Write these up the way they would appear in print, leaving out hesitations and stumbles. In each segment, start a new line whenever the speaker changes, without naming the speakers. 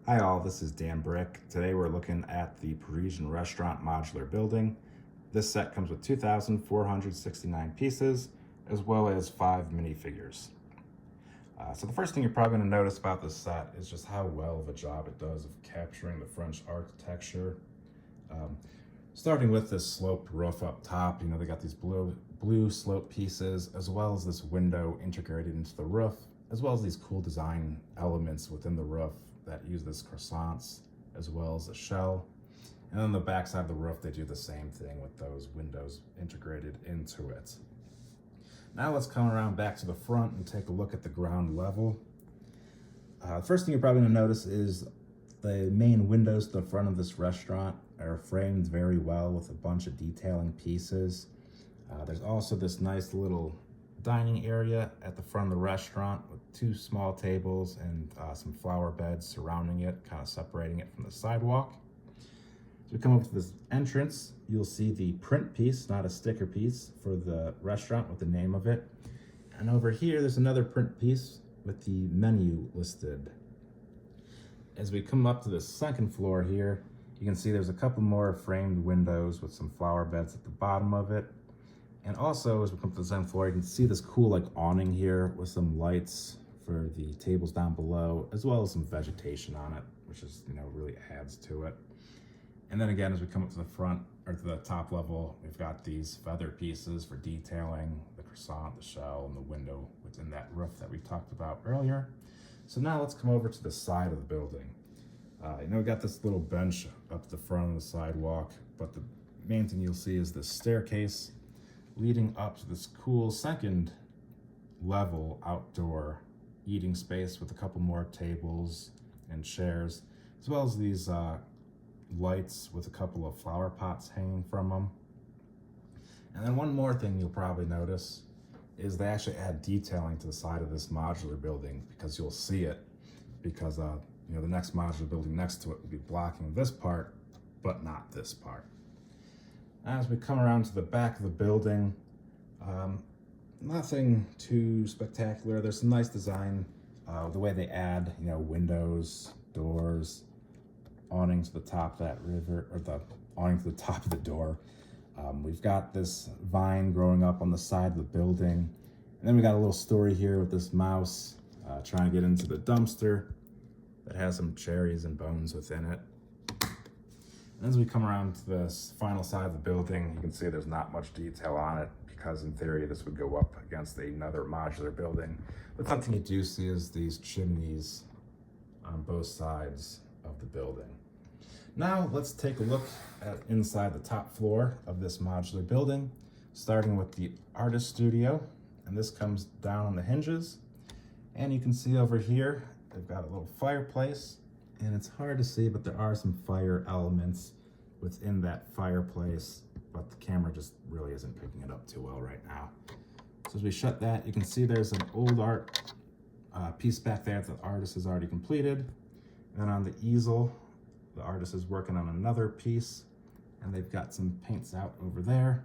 Hi all, this is Dan Brick. Today we're looking at the Parisian restaurant modular building. This set comes with 2,469 pieces, as well as 5 minifigures. So the first thing you're probably going to notice about this set is just how well of a job it does of capturing the French architecture. Starting with this sloped roof up top, they got these blue slope pieces, as well as this window integrated into the roof, as well as these cool design elements within the roof that use this croissants, as well as a shell. And on the back side of the roof, they do the same thing with those windows integrated into it. Now let's come around back to the front and take a look at the ground level. The first thing you're probably gonna notice is the main windows to the front of this restaurant are framed very well with a bunch of detailing pieces. There's also this nice little dining area at the front of the restaurant with 2 small tables and some flower beds surrounding it, kind of separating it from the sidewalk. As we come up to this entrance, you'll see the print piece, not a sticker piece, for the restaurant with the name of it. And over here, there's another print piece with the menu listed. As we come up to the second floor here, you can see there's a couple more framed windows with some flower beds at the bottom of it. And also, as we come to the second floor, you can see this cool awning here with some lights for the tables down below, as well as some vegetation on it, which is, really adds to it. And then again, as we come up to the front, or to the top level, we've got these feather pieces for detailing the croissant, the shell, and the window within that roof that we talked about earlier. So now let's come over to the side of the building. We got this little bench up the front of the sidewalk, but the main thing you'll see is this staircase leading up to this cool second level outdoor eating space with a couple more tables and chairs, as well as these lights with a couple of flower pots hanging from them. And then one more thing you'll probably notice is they actually add detailing to the side of this modular building, because you'll see it, because the next modular building next to it will be blocking this part, but not this part. As we come around to the back of the building, nothing too spectacular. There's some nice design, the way they add, windows, doors, awning to the top of that river, or the awning to the top of the door. We've got this vine growing up on the side of the building. And then we got a little story here with this mouse trying to get into the dumpster that has some cherries and bones within it. And as we come around to this final side of the building, you can see there's not much detail on it, because in theory this would go up against another modular building. But something you do see is these chimneys on both sides of the building. Now let's take a look at inside the top floor of this modular building, starting with the artist studio. And this comes down on the hinges. And you can see over here, they've got a little fireplace. And it's hard to see, but there are some fire elements within that fireplace, but the camera just really isn't picking it up too well right now. So as we shut that, you can see there's an old art piece back there that the artist has already completed. And then on the easel, the artist is working on another piece, and they've got some paints out over there.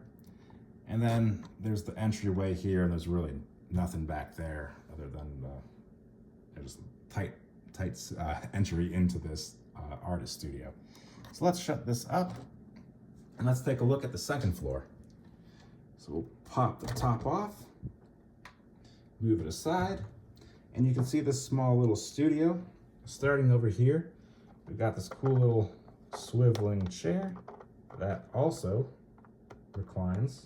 And then there's the entryway here, and there's really nothing back there other than just tight entry into this artist studio. So let's shut this up and let's take a look at the second floor. So we'll pop the top off, move it aside, and you can see this small little studio. Starting over here, we've got this cool little swiveling chair that also reclines.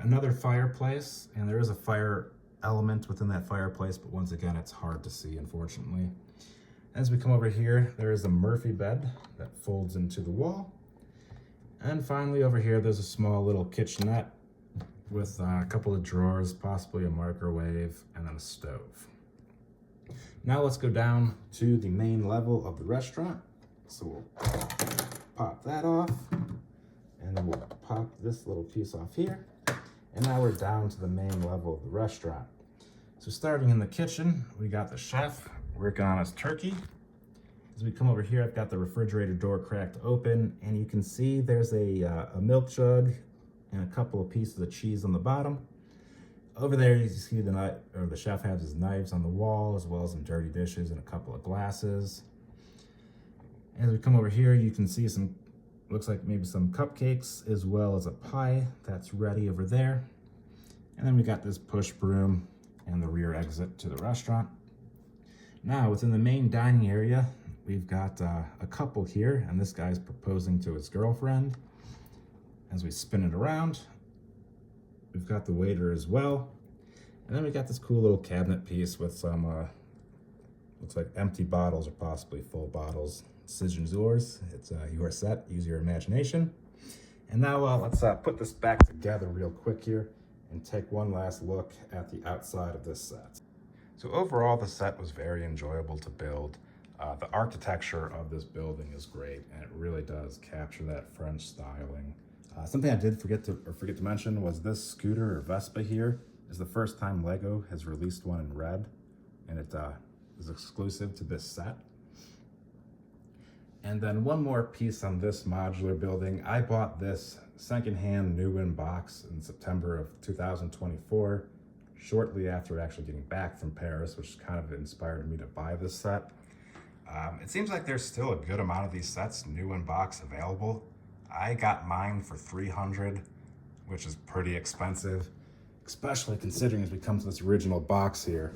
Another fireplace, and there is a fire element within that fireplace, but once again, it's hard to see, unfortunately. As we come over here, there is a Murphy bed that folds into the wall. And finally, over here, there's a small little kitchenette with a couple of drawers, possibly a microwave, and then a stove. Now let's go down to the main level of the restaurant. So we'll pop that off, and then we'll pop this little piece off here. And now we're down to the main level of the restaurant. So starting in the kitchen, we got the chef working on his turkey. As we come over here, I've got the refrigerator door cracked open, and you can see there's a milk jug and a couple of pieces of cheese on the bottom. Over there, you see the chef has his knives on the wall, as well as some dirty dishes and a couple of glasses. As we come over here, you can see some, looks like maybe some cupcakes, as well as a pie that's ready over there. And then we got this push broom and the rear exit to the restaurant. Now, within the main dining area, we've got a couple here, and this guy's proposing to his girlfriend. As we spin it around, we've got the waiter as well. And then we got this cool little cabinet piece with some, looks like empty bottles or possibly full bottles. Decision's yours. It's your set. Use your imagination. And now let's put this back together real quick here and take one last look at the outside of this set. So overall, the set was very enjoyable to build. The architecture of this building is great, and it really does capture that French styling. Something I did forget to mention was this scooter or Vespa here is the first time LEGO has released one in red, and it is exclusive to this set. And then one more piece on this modular building. I bought this secondhand new in box in September of 2024, shortly after actually getting back from Paris, which kind of inspired me to buy this set. It seems like there's still a good amount of these sets new in box available. I got mine for $300, which is pretty expensive, especially considering as we come to this original box here.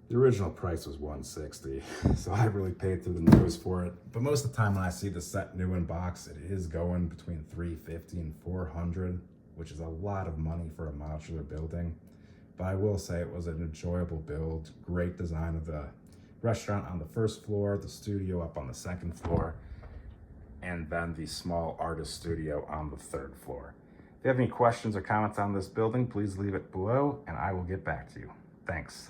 The original price was $160, so I really paid through the nose for it. But most of the time when I see the set new in box, it is going between $350 and $400, which is a lot of money for a modular building. But I will say it was an enjoyable build, great design of the restaurant on the first floor, the studio up on the second floor, and then the small artist studio on the third floor. If you have any questions or comments on this building, please leave it below and I will get back to you. Thanks.